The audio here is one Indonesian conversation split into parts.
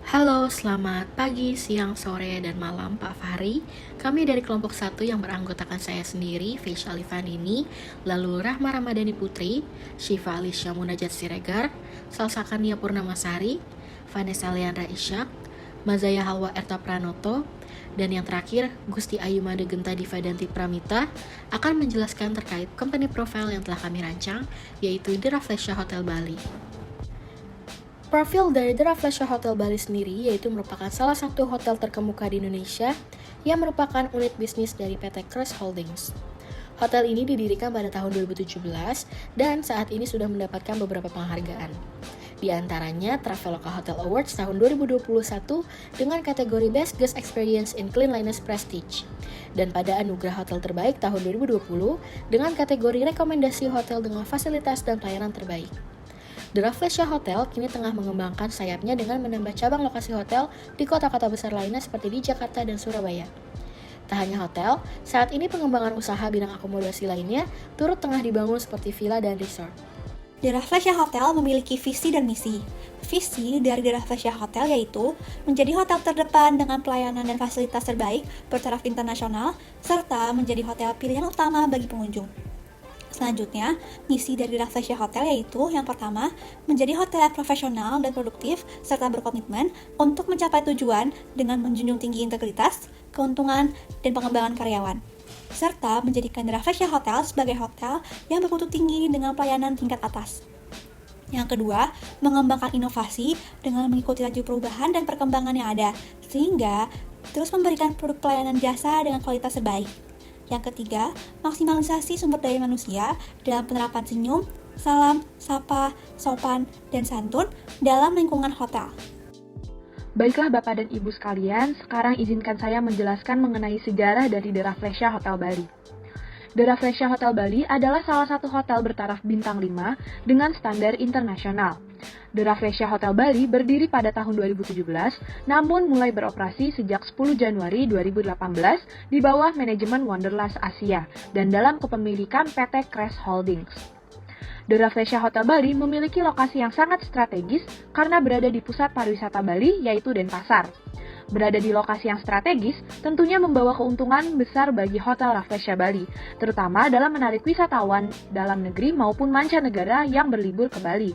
Halo, selamat pagi, siang, sore, dan malam Pak Fahri. Kami dari kelompok 1 yang beranggotakan saya sendiri, Faisal Ivanini, lalu Rahma Ramadhani Putri, Syifa Alisya Munajat Siregar, Salsa Kania Purnamasari, Vanessa Leandra Ishak, Mazaya Halwa Erta Pranoto, dan yang terakhir, Gusti Ayu Made Genta Divadanti Pramita akan menjelaskan terkait company profile yang telah kami rancang, yaitu The Rafflesia Hotel Bali. Profil dari The Rafflesia Hotel Bali sendiri yaitu merupakan salah satu hotel terkemuka di Indonesia yang merupakan unit bisnis dari PT Crest Holdings. Hotel ini didirikan pada tahun 2017 dan saat ini sudah mendapatkan beberapa penghargaan. Di antaranya Traveloka Hotel Awards tahun 2021 dengan kategori Best Guest Experience in Cleanliness Prestige. Dan pada Anugerah Hotel Terbaik tahun 2020 dengan kategori Rekomendasi Hotel dengan Fasilitas dan Pelayanan Terbaik. The Rafflesia Hotel kini tengah mengembangkan sayapnya dengan menambah cabang lokasi hotel di kota-kota besar lainnya seperti di Jakarta dan Surabaya. Tak hanya hotel, saat ini pengembangan usaha bidang akomodasi lainnya turut tengah dibangun seperti villa dan resort. The Rafflesia Hotel memiliki visi dan misi. Visi dari The Rafflesia Hotel yaitu menjadi hotel terdepan dengan pelayanan dan fasilitas terbaik bertaraf internasional, serta menjadi hotel pilihan utama bagi pengunjung. Selanjutnya, misi dari Rafflesia Hotel yaitu yang pertama, menjadi hotel yang profesional dan produktif serta berkomitmen untuk mencapai tujuan dengan menjunjung tinggi integritas, keuntungan, dan pengembangan karyawan. Serta menjadikan The Rafflesia Hotel sebagai hotel yang bermutu tinggi dengan pelayanan tingkat atas. Yang kedua, mengembangkan inovasi dengan mengikuti laju perubahan dan perkembangan yang ada, sehingga terus memberikan produk pelayanan jasa dengan kualitas terbaik. Yang ketiga, maksimalisasi sumber daya manusia dalam penerapan senyum, salam, sapa, sopan, dan santun dalam lingkungan hotel. Baiklah Bapak dan Ibu sekalian, sekarang izinkan saya menjelaskan mengenai sejarah dari The Rafflesia Hotel Bali. The Rafflesia Hotel Bali adalah salah satu hotel bertaraf bintang 5 dengan standar internasional. The Rafflesia Hotel Bali berdiri pada tahun 2017, namun mulai beroperasi sejak 10 Januari 2018 di bawah manajemen Wanderlust Asia dan dalam kepemilikan PT Crest Holdings. The Rafflesia Hotel Bali memiliki lokasi yang sangat strategis karena berada di pusat pariwisata Bali, yaitu Denpasar. Berada di lokasi yang strategis tentunya membawa keuntungan besar bagi Hotel Rafflesia Bali, terutama dalam menarik wisatawan dalam negeri maupun mancanegara yang berlibur ke Bali.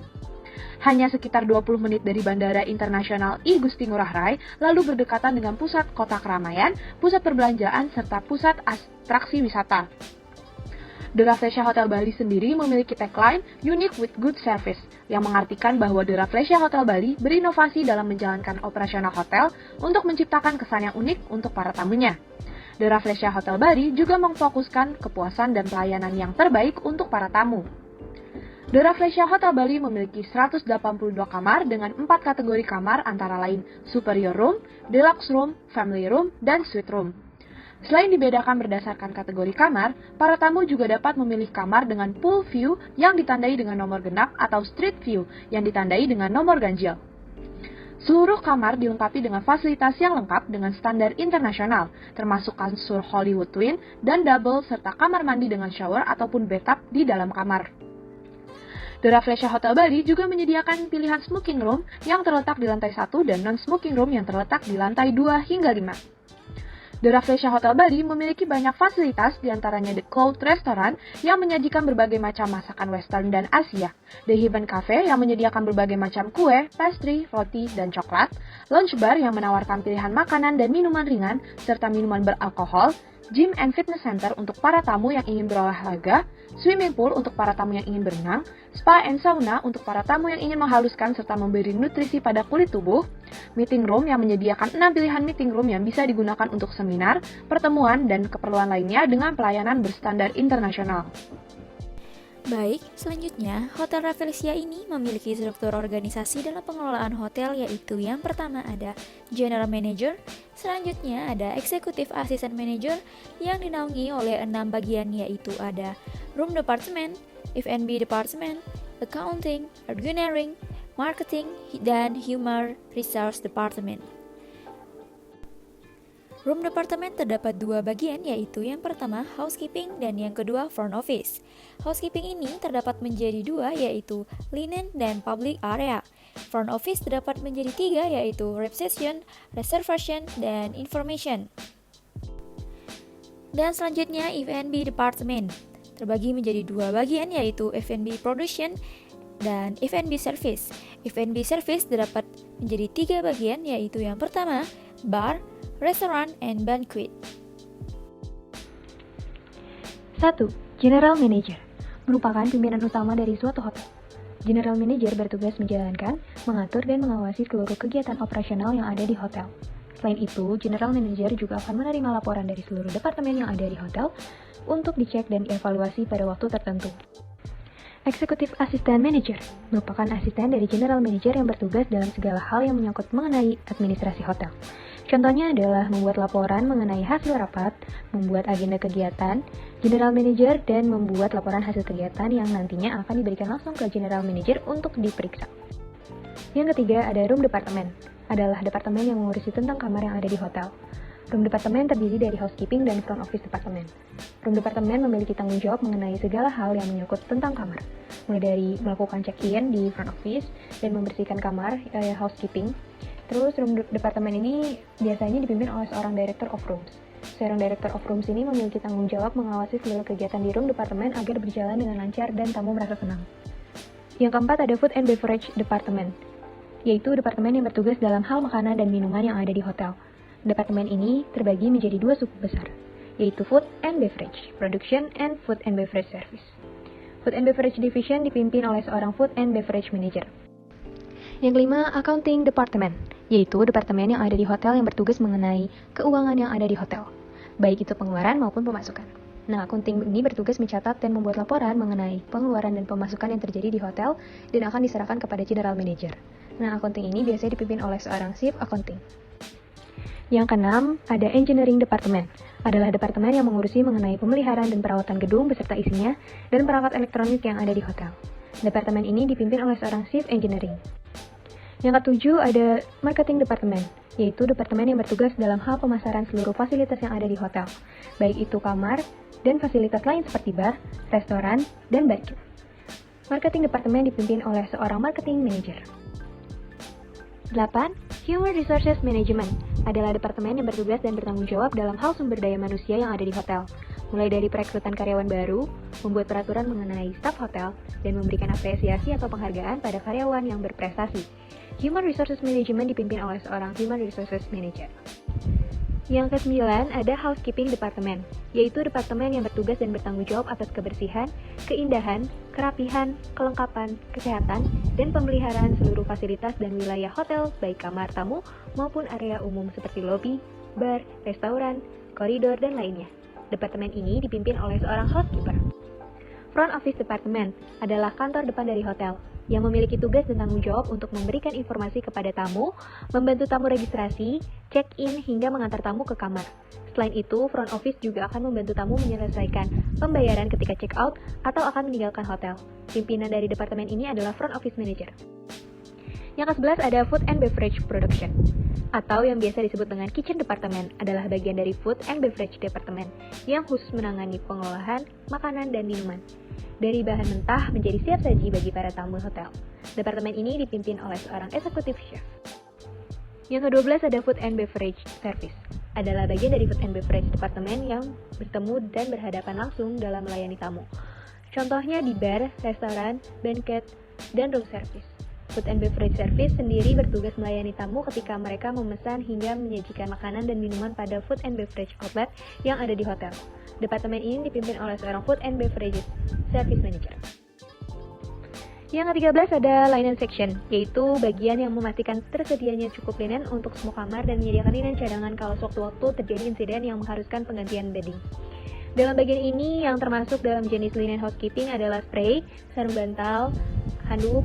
Hanya sekitar 20 menit dari Bandara Internasional I Gusti Ngurah Rai, lalu berdekatan dengan pusat kota keramaian, pusat perbelanjaan, serta pusat atraksi wisata. The Rafflesia Hotel Bali sendiri memiliki tagline Unique with Good Service, yang mengartikan bahwa The Rafflesia Hotel Bali berinovasi dalam menjalankan operasional hotel untuk menciptakan kesan yang unik untuk para tamunya. The Rafflesia Hotel Bali juga memfokuskan kepuasan dan pelayanan yang terbaik untuk para tamu. The Rafflesia Hotel Bali memiliki 182 kamar dengan 4 kategori kamar antara lain Superior Room, Deluxe Room, Family Room, dan Suite Room. Selain dibedakan berdasarkan kategori kamar, para tamu juga dapat memilih kamar dengan pool view yang ditandai dengan nomor genap atau street view yang ditandai dengan nomor ganjil. Seluruh kamar dilengkapi dengan fasilitas yang lengkap dengan standar internasional, termasuk kasur Hollywood Twin dan double serta kamar mandi dengan shower ataupun bathtub di dalam kamar. The Rafflesia Hotel Bali juga menyediakan pilihan smoking room yang terletak di lantai 1 dan non-smoking room yang terletak di lantai 2 hingga 5. The Rafflesia Hotel Bali memiliki banyak fasilitas, diantaranya The Cloud Restaurant yang menyajikan berbagai macam masakan Western dan Asia, The Heaven Cafe yang menyediakan berbagai macam kue, pastry, roti, dan coklat, Lounge Bar yang menawarkan pilihan makanan dan minuman ringan, serta minuman beralkohol, Gym and Fitness Center untuk para tamu yang ingin berolahraga, swimming pool untuk para tamu yang ingin berenang, spa and sauna untuk para tamu yang ingin menghaluskan serta memberi nutrisi pada kulit tubuh, meeting room yang menyediakan 6 pilihan meeting room yang bisa digunakan untuk seminar, pertemuan, dan keperluan lainnya dengan pelayanan berstandar internasional. Baik, selanjutnya, Hotel Rafflesia ini memiliki struktur organisasi dalam pengelolaan hotel yaitu yang pertama ada General Manager, selanjutnya ada Executive Assistant Manager yang dinaungi oleh 6 bagian yaitu ada Room Department, F&B Department, Accounting, Engineering, Marketing, dan Human Resource Department. Room departemen terdapat 2 bagian yaitu yang pertama housekeeping dan yang kedua front office. Housekeeping ini terdapat menjadi 2 yaitu linen dan public area. Front office terdapat menjadi 3, yaitu reception, reservation, dan information. Dan selanjutnya F&B Department terbagi menjadi 2 bagian, yaitu F&B Production dan F&B Service. F&B Service terdapat menjadi 3 bagian, yaitu yang pertama bar, restaurant, and banquet. 1. General Manager merupakan pimpinan utama dari suatu hotel. General Manager bertugas menjalankan, mengatur, dan mengawasi seluruh kegiatan operasional yang ada di hotel. Selain itu, General Manager juga akan menerima laporan dari seluruh departemen yang ada di hotel untuk dicek dan dievaluasi pada waktu tertentu. Executive Assistant Manager merupakan asisten dari General Manager yang bertugas dalam segala hal yang menyangkut mengenai administrasi hotel. Contohnya adalah membuat laporan mengenai hasil rapat, membuat agenda kegiatan, General Manager, dan membuat laporan hasil kegiatan yang nantinya akan diberikan langsung ke General Manager untuk diperiksa. Yang ketiga ada Room Department, adalah departemen yang mengurusi tentang kamar yang ada di hotel. Room Department terdiri dari Housekeeping dan Front Office Department. Room Department memiliki tanggung jawab mengenai segala hal yang menyangkut tentang kamar, mulai dari melakukan check-in di Front Office dan membersihkan kamar, housekeeping. Terus Room Department ini biasanya dipimpin oleh seorang Director of Rooms. Seorang Director of Rooms ini memiliki tanggung jawab mengawasi seluruh kegiatan di Room Department agar berjalan dengan lancar dan tamu merasa senang. Yang keempat ada Food and Beverage Department, yaitu departemen yang bertugas dalam hal makanan dan minuman yang ada di hotel. Departemen ini terbagi menjadi 2 suku besar, yaitu Food and Beverage Production and Food and Beverage Service. Food and Beverage Division dipimpin oleh seorang Food and Beverage Manager. Yang kelima, Accounting Department, yaitu departemen yang ada di hotel yang bertugas mengenai keuangan yang ada di hotel, baik itu pengeluaran maupun pemasukan. Nah, accounting ini bertugas mencatat dan membuat laporan mengenai pengeluaran dan pemasukan yang terjadi di hotel dan akan diserahkan kepada General Manager. Nah, accounting ini biasanya dipimpin oleh seorang Chief Accounting. Yang keenam, ada Engineering Department, adalah departemen yang mengurusi mengenai pemeliharaan dan perawatan gedung beserta isinya dan perangkat elektronik yang ada di hotel. Departemen ini dipimpin oleh seorang Chief Engineering. Yang ketujuh ada Marketing Department, yaitu departemen yang bertugas dalam hal pemasaran seluruh fasilitas yang ada di hotel, baik itu kamar dan fasilitas lain seperti bar, restoran, dan banquet. Marketing Department dipimpin oleh seorang Marketing Manager. 8. Human Resources Management adalah departemen yang bertugas dan bertanggung jawab dalam hal sumber daya manusia yang ada di hotel, mulai dari perekrutan karyawan baru, membuat peraturan mengenai staf hotel, dan memberikan apresiasi atau penghargaan pada karyawan yang berprestasi. Human Resources Management dipimpin oleh seorang Human Resources Manager. Yang ke-9 ada Housekeeping Department, yaitu departemen yang bertugas dan bertanggung jawab atas kebersihan, keindahan, kerapihan, kelengkapan, kesehatan, dan pemeliharaan seluruh fasilitas dan wilayah hotel, baik kamar tamu maupun area umum seperti lobi, bar, restoran, koridor, dan lainnya. Departemen ini dipimpin oleh seorang housekeeper. Front Office Department adalah kantor depan dari hotel, yang memiliki tugas dan tanggung jawab untuk memberikan informasi kepada tamu, membantu tamu registrasi, check-in, hingga mengantar tamu ke kamar. Selain itu, front office juga akan membantu tamu menyelesaikan pembayaran ketika check-out atau akan meninggalkan hotel. Pimpinan dari departemen ini adalah front office manager. Yang ke-11 ada Food and Beverage Production, atau yang biasa disebut dengan Kitchen Department, adalah bagian dari Food and Beverage Department yang khusus menangani pengolahan makanan dan minuman dari bahan mentah menjadi siap saji bagi para tamu hotel. Departemen ini dipimpin oleh seorang executive chef. Yang ke-12 ada Food and Beverage Service, adalah bagian dari Food and Beverage Department yang bertemu dan berhadapan langsung dalam melayani tamu. Contohnya di bar, restoran, banquet, dan room service. Food and Beverage Service sendiri bertugas melayani tamu ketika mereka memesan hingga menyajikan makanan dan minuman pada Food and Beverage Outlet yang ada di hotel. Departemen ini dipimpin oleh seorang Food and Beverage Service Manager. Yang ke-13 ada Linen Section, yaitu bagian yang memastikan tersedianya cukup linen untuk semua kamar dan menyediakan linen cadangan kalau sewaktu-waktu terjadi insiden yang mengharuskan penggantian bedding. Dalam bagian ini, yang termasuk dalam jenis linen housekeeping adalah spray, sarung bantal, handuk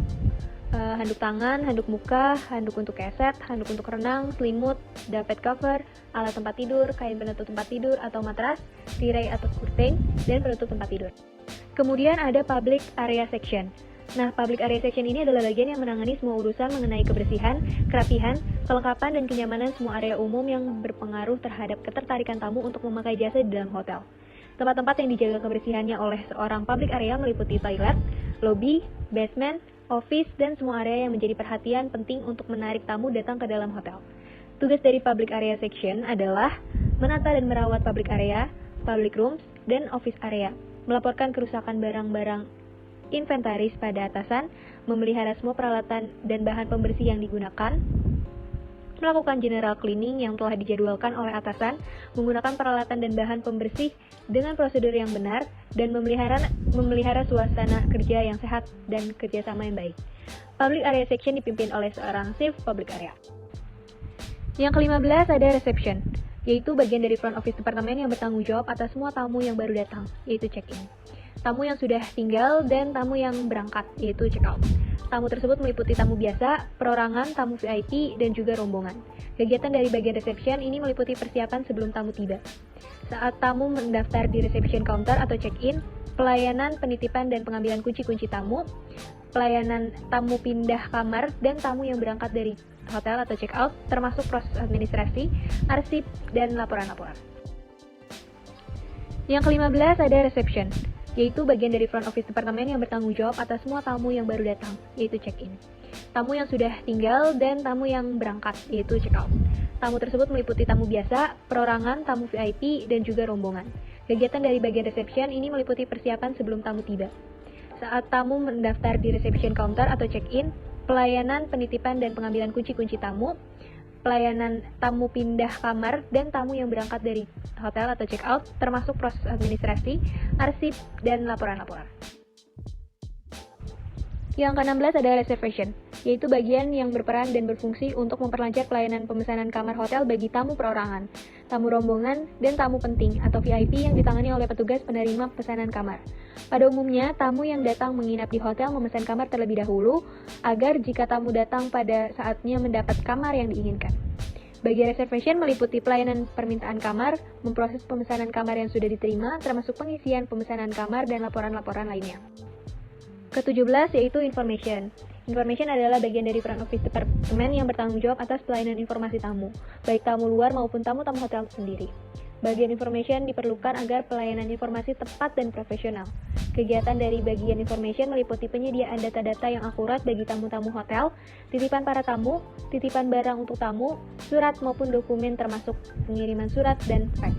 tangan, handuk muka, handuk untuk keset, handuk untuk renang, selimut, dompet cover, alat tempat tidur, kain penutup tempat tidur atau matras, tirai atau kurting, dan penutup tempat tidur. Kemudian ada Public Area Section. Nah, Public Area Section ini adalah bagian yang menangani semua urusan mengenai kebersihan, kerapihan, kelengkapan, dan kenyamanan semua area umum yang berpengaruh terhadap ketertarikan tamu untuk memakai jasa di dalam hotel. Tempat-tempat yang dijaga kebersihannya oleh seorang public area meliputi toilet, lobby, basement, office, dan semua area yang menjadi perhatian penting untuk menarik tamu datang ke dalam hotel. Tugas dari Public Area Section adalah menata dan merawat public area, public rooms, dan office area, melaporkan kerusakan barang-barang inventaris pada atasan, memelihara semua peralatan dan bahan pembersih yang digunakan, melakukan general cleaning yang telah dijadwalkan oleh atasan, menggunakan peralatan dan bahan pembersih dengan prosedur yang benar, dan memelihara suasana kerja yang sehat dan kerjasama yang baik. Public Area Section dipimpin oleh seorang Chief Public Area. Yang ke-15 ada reception, yaitu bagian dari front office departemen yang bertanggung jawab atas semua tamu yang baru datang, yaitu check-in. Tamu yang sudah tinggal dan tamu yang berangkat, yaitu check-out. Tamu tersebut meliputi tamu biasa, perorangan, tamu VIP, dan juga rombongan. Kegiatan dari bagian reception ini meliputi persiapan sebelum tamu tiba. Saat tamu mendaftar di reception counter atau check-in, pelayanan penitipan dan pengambilan kunci-kunci tamu, pelayanan tamu pindah kamar, dan tamu yang berangkat dari hotel atau check-out, termasuk proses administrasi, arsip, dan laporan-laporan. Yang ke-15 ada reception, yaitu bagian dari front office departemen yang bertanggung jawab atas semua tamu yang baru datang, yaitu check-in. Tamu yang sudah tinggal dan tamu yang berangkat, yaitu check-out. Tamu tersebut meliputi tamu biasa, perorangan, tamu VIP, dan juga rombongan. Kegiatan dari bagian reception ini meliputi persiapan sebelum tamu tiba. Saat tamu mendaftar di reception counter atau check-in, pelayanan penitipan dan pengambilan kunci-kunci tamu, pelayanan tamu pindah kamar, dan tamu yang berangkat dari hotel atau check-out, termasuk proses administrasi, arsip, dan laporan-laporan. Yang ke-16 ada reservation, yaitu bagian yang berperan dan berfungsi untuk memperlancar pelayanan pemesanan kamar hotel bagi tamu perorangan, tamu rombongan, dan tamu penting atau VIP yang ditangani oleh petugas penerima pesanan kamar. Pada umumnya, tamu yang datang menginap di hotel memesan kamar terlebih dahulu, agar jika tamu datang pada saatnya mendapat kamar yang diinginkan. Bagian reservation meliputi pelayanan permintaan kamar, memproses pemesanan kamar yang sudah diterima, termasuk pengisian pemesanan kamar dan laporan-laporan lainnya. Ke-17 yaitu information. Information adalah bagian dari front office departemen yang bertanggung jawab atas pelayanan informasi tamu, baik tamu luar maupun tamu-tamu hotel sendiri. Bagian information diperlukan agar pelayanan informasi tepat dan profesional. Kegiatan dari bagian information meliputi penyediaan data-data yang akurat bagi tamu-tamu hotel, titipan para tamu, titipan barang untuk tamu, surat maupun dokumen termasuk pengiriman surat dan fax.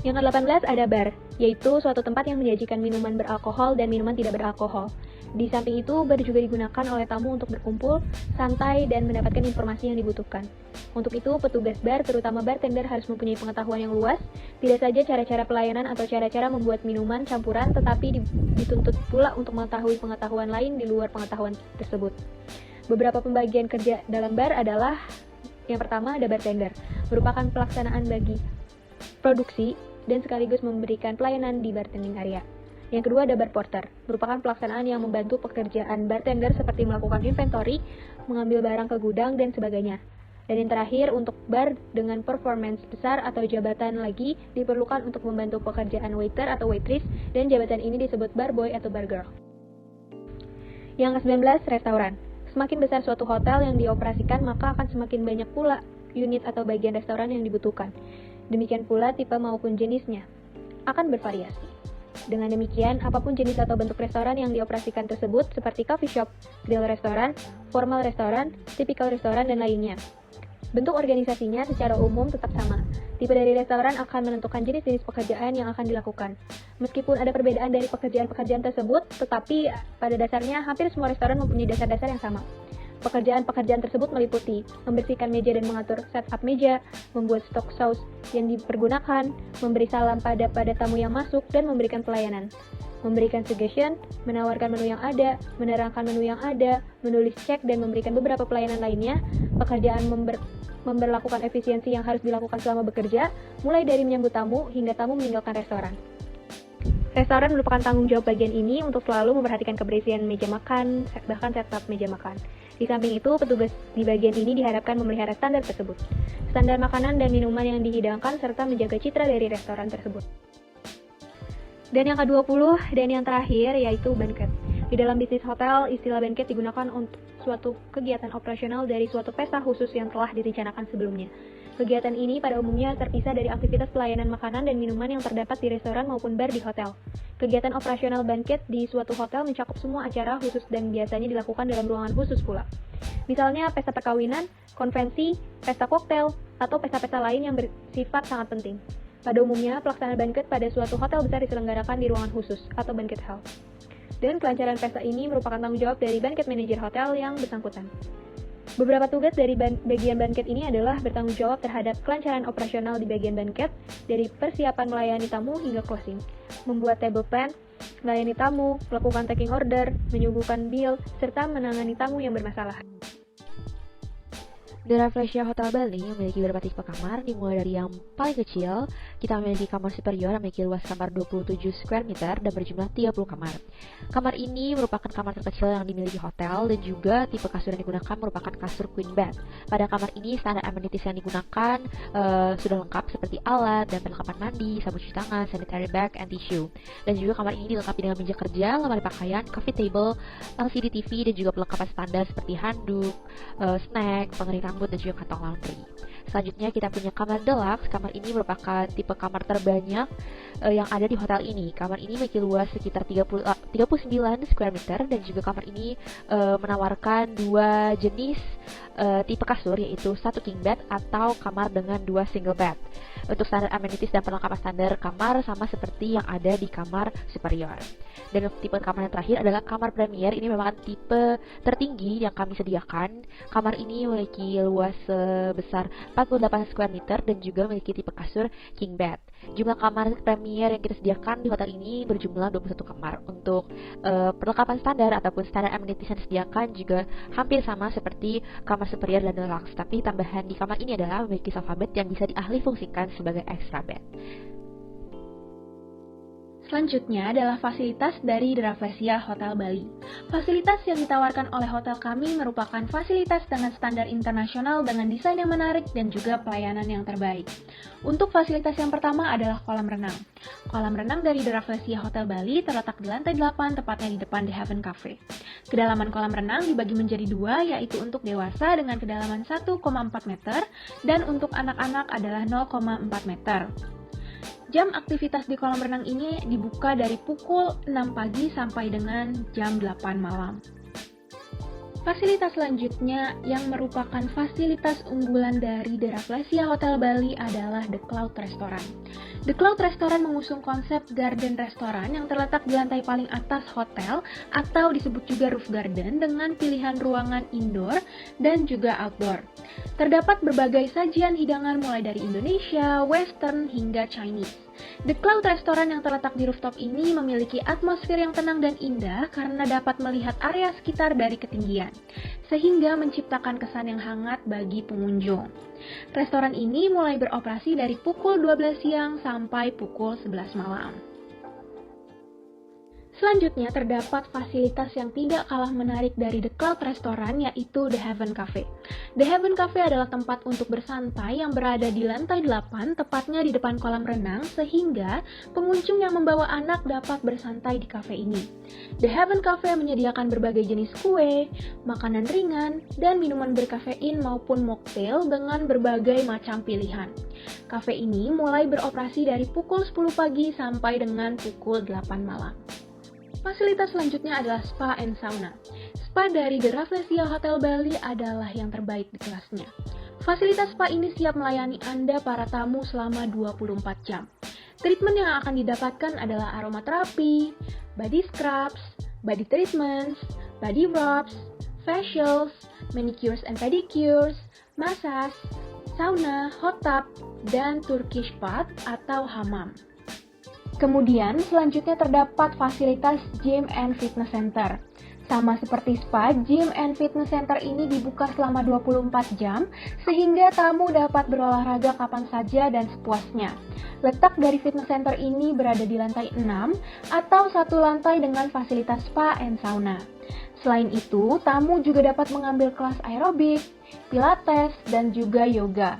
Yang ke-18 ada bar, yaitu suatu tempat yang menyajikan minuman beralkohol dan minuman tidak beralkohol. Di samping itu, bar juga digunakan oleh tamu untuk berkumpul, santai, dan mendapatkan informasi yang dibutuhkan. Untuk itu, petugas bar, terutama bartender, harus mempunyai pengetahuan yang luas, tidak saja cara-cara pelayanan atau cara-cara membuat minuman campuran, tetapi dituntut pula untuk mengetahui pengetahuan lain di luar pengetahuan tersebut. Beberapa pembagian kerja dalam bar adalah, yang pertama ada bartender, merupakan pelaksanaan bagi produksi, dan sekaligus memberikan pelayanan di bartending area. Yang kedua ada bar porter, merupakan pelaksanaan yang membantu pekerjaan bartender seperti melakukan inventory, mengambil barang ke gudang, dan sebagainya. Dan yang terakhir, untuk bar dengan performance besar atau jabatan lagi diperlukan untuk membantu pekerjaan waiter atau waitress, dan jabatan ini disebut bar boy atau bar girl. Yang ke-19, restoran. Semakin besar suatu hotel yang dioperasikan, maka akan semakin banyak pula unit atau bagian restoran yang dibutuhkan. Demikian pula tipe maupun jenisnya akan bervariasi. Dengan demikian, apapun jenis atau bentuk restoran yang dioperasikan tersebut seperti coffee shop, grill restoran, formal restoran, typical restoran, dan lainnya. Bentuk organisasinya secara umum tetap sama. Tipe dari restoran akan menentukan jenis-jenis pekerjaan yang akan dilakukan. Meskipun ada perbedaan dari pekerjaan-pekerjaan tersebut, tetapi pada dasarnya hampir semua restoran mempunyai dasar-dasar yang sama. Pekerjaan-pekerjaan tersebut meliputi membersihkan meja dan mengatur setup meja, membuat stok saus yang dipergunakan, memberi salam pada tamu yang masuk, dan memberikan pelayanan. Memberikan suggestion, menawarkan menu yang ada, menerangkan menu yang ada, menulis cek, dan memberikan beberapa pelayanan lainnya. Pekerjaan memberlakukan efisiensi yang harus dilakukan selama bekerja, mulai dari menyambut tamu hingga tamu meninggalkan restoran. Restoran merupakan tanggung jawab bagian ini untuk selalu memperhatikan kebersihan meja makan, bahkan setup meja makan. Di samping itu, petugas di bagian ini diharapkan memelihara standar tersebut. Standar makanan dan minuman yang dihidangkan serta menjaga citra dari restoran tersebut. Dan yang ke-20 dan yang terakhir yaitu banquet. Di dalam bisnis hotel, istilah banquet digunakan untuk suatu kegiatan operasional dari suatu pesta khusus yang telah direncanakan sebelumnya. Kegiatan ini pada umumnya terpisah dari aktivitas pelayanan makanan dan minuman yang terdapat di restoran maupun bar di hotel. Kegiatan operasional banquet di suatu hotel mencakup semua acara khusus dan biasanya dilakukan dalam ruangan khusus pula. Misalnya pesta perkawinan, konvensi, pesta koktail, atau pesta-pesta lain yang bersifat sangat penting. Pada umumnya, pelaksanaan banquet pada suatu hotel besar diselenggarakan di ruangan khusus atau banquet hall. Dan kelancaran pesta ini merupakan tanggung jawab dari banquet manager hotel yang bersangkutan. Beberapa tugas dari bagian banquet ini adalah bertanggung jawab terhadap kelancaran operasional di bagian banquet, dari persiapan melayani tamu hingga closing, membuat table plan, melayani tamu, melakukan taking order, menyuguhkan bill, serta menangani tamu yang bermasalah. The Rafflesia Hotel Bali memiliki beberapa tipe kamar, dimulai dari yang paling kecil. Kita memiliki kamar superior yang memiliki luas kamar 27 square meter dan berjumlah 30 kamar. Kamar ini merupakan kamar terkecil yang dimiliki hotel dan juga tipe kasur yang digunakan merupakan kasur queen bed. Pada kamar ini standar amenities yang digunakan sudah lengkap seperti alat dan perlengkapan mandi, sabun cuci tangan, sanitary bag, and tissue. Dan juga kamar ini dilengkapi dengan meja kerja, lemari pakaian, coffee table, LCD TV dan juga perlengkapan standar seperti handuk, snack, pengering rambut dan juga kantong laundry. Selanjutnya kita punya kamar deluxe. Kamar ini merupakan tipe kamar terbanyak yang ada di hotel ini. Kamar ini memiliki luas sekitar 39 square meter dan juga kamar ini menawarkan dua jenis tipe kasur, yaitu satu king bed atau kamar dengan dua single bed. Untuk standar amenities dan perlengkapan standar kamar sama seperti yang ada di kamar superior. Dan tipe kamar yang terakhir adalah kamar premier. Ini merupakan tipe tertinggi yang kami sediakan. Kamar ini memiliki luas sebesar 48 square meter dan juga memiliki tipe kasur king bed. Jumlah kamar premier yang kita sediakan di hotel ini berjumlah 21 kamar. Untuk perlengkapan standar ataupun standar amenities yang disediakan juga hampir sama seperti kamar superior dan deluxe. Tapi tambahan di kamar ini adalah memiliki sofa bed yang bisa dialih fungsikan sebagai extra bed. Selanjutnya adalah fasilitas dari The Rafflesia Hotel Bali. Fasilitas yang ditawarkan oleh hotel kami merupakan fasilitas dengan standar internasional dengan desain yang menarik dan juga pelayanan yang terbaik. Untuk fasilitas yang pertama adalah kolam renang. Kolam renang dari The Rafflesia Hotel Bali terletak di lantai 8, tepatnya di depan The Heaven Cafe. Kedalaman kolam renang dibagi menjadi dua, yaitu untuk dewasa dengan kedalaman 1,4 meter dan untuk anak-anak adalah 0,4 meter. Jam aktivitas di kolam renang ini dibuka dari pukul 6 pagi sampai dengan jam 8 malam. Fasilitas selanjutnya yang merupakan fasilitas unggulan dari The Rafflesia Hotel Bali adalah The Cloud Restaurant. The Cloud Restaurant mengusung konsep garden restoran yang terletak di lantai paling atas hotel atau disebut juga roof garden dengan pilihan ruangan indoor dan juga outdoor. Terdapat berbagai sajian hidangan mulai dari Indonesia, Western, hingga Chinese. The Cloud Restaurant yang terletak di rooftop ini memiliki atmosfer yang tenang dan indah karena dapat melihat area sekitar dari ketinggian, sehingga menciptakan kesan yang hangat bagi pengunjung. Restoran ini mulai beroperasi dari pukul 12 siang sampai pukul 11 malam. Selanjutnya terdapat fasilitas yang tidak kalah menarik dari The Cloud Restaurant, yaitu The Heaven Cafe. The Heaven Cafe adalah tempat untuk bersantai yang berada di lantai 8, tepatnya di depan kolam renang, sehingga pengunjung yang membawa anak dapat bersantai di cafe ini. The Heaven Cafe menyediakan berbagai jenis kue, makanan ringan, dan minuman berkafein maupun mocktail dengan berbagai macam pilihan. Cafe ini mulai beroperasi dari pukul 10 pagi sampai dengan pukul 8 malam. Fasilitas selanjutnya adalah spa and sauna. Spa dari The Rafflesia Hotel Bali adalah yang terbaik di kelasnya. Fasilitas spa ini siap melayani Anda para tamu selama 24 jam. Treatment yang akan didapatkan adalah aromaterapi, body scrubs, body treatments, body rubs, facials, manicures and pedicures, massage, sauna, hot tub, dan Turkish bath atau hammam. Kemudian selanjutnya terdapat fasilitas gym and fitness center. Sama seperti spa, gym and fitness center ini dibuka selama 24 jam sehingga tamu dapat berolahraga kapan saja dan sepuasnya. Letak dari fitness center ini berada di lantai 6 atau satu lantai dengan fasilitas spa and sauna. Selain itu, tamu juga dapat mengambil kelas aerobik, pilates, dan juga yoga.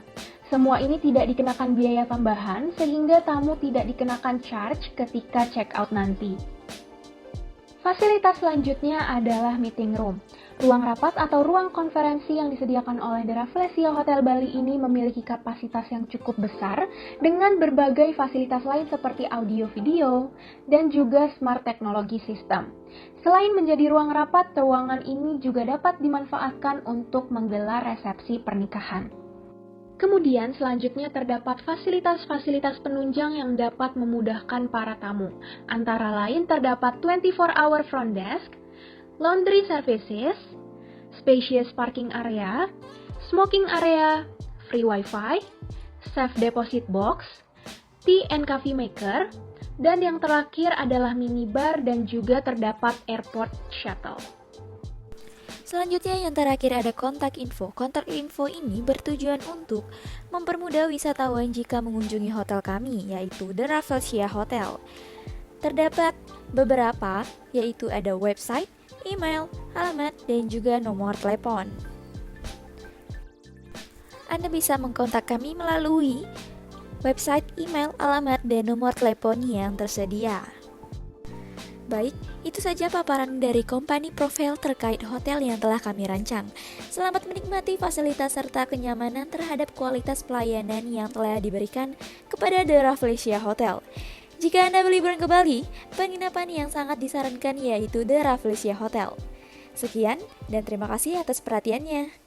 Semua ini tidak dikenakan biaya tambahan sehingga tamu tidak dikenakan charge ketika check out nanti. Fasilitas selanjutnya adalah meeting room. Ruang rapat atau ruang konferensi yang disediakan oleh The Rafflesia Hotel Bali ini memiliki kapasitas yang cukup besar dengan berbagai fasilitas lain seperti audio-video dan juga smart technology system. Selain menjadi ruang rapat, ruangan ini juga dapat dimanfaatkan untuk menggelar resepsi pernikahan. Kemudian selanjutnya terdapat fasilitas-fasilitas penunjang yang dapat memudahkan para tamu. Antara lain terdapat 24-hour front desk, laundry services, spacious parking area, smoking area, free wifi, safe deposit box, tea and coffee maker, dan yang terakhir adalah minibar dan juga terdapat airport shuttle. Selanjutnya yang terakhir ada kontak info. Kontak info ini bertujuan untuk mempermudah wisatawan jika mengunjungi hotel kami, yaitu The Rafflesia Hotel. Terdapat beberapa, yaitu ada website, email, alamat, dan juga nomor telepon. Anda bisa mengkontak kami melalui website, email, alamat, dan nomor telepon yang tersedia. Baik, itu saja paparan dari company profile terkait hotel yang telah kami rancang. Selamat menikmati fasilitas serta kenyamanan terhadap kualitas pelayanan yang telah diberikan kepada The Rafflesia Hotel. Jika Anda berliburan ke Bali, penginapan yang sangat disarankan yaitu The Rafflesia Hotel. Sekian, dan terima kasih atas perhatiannya.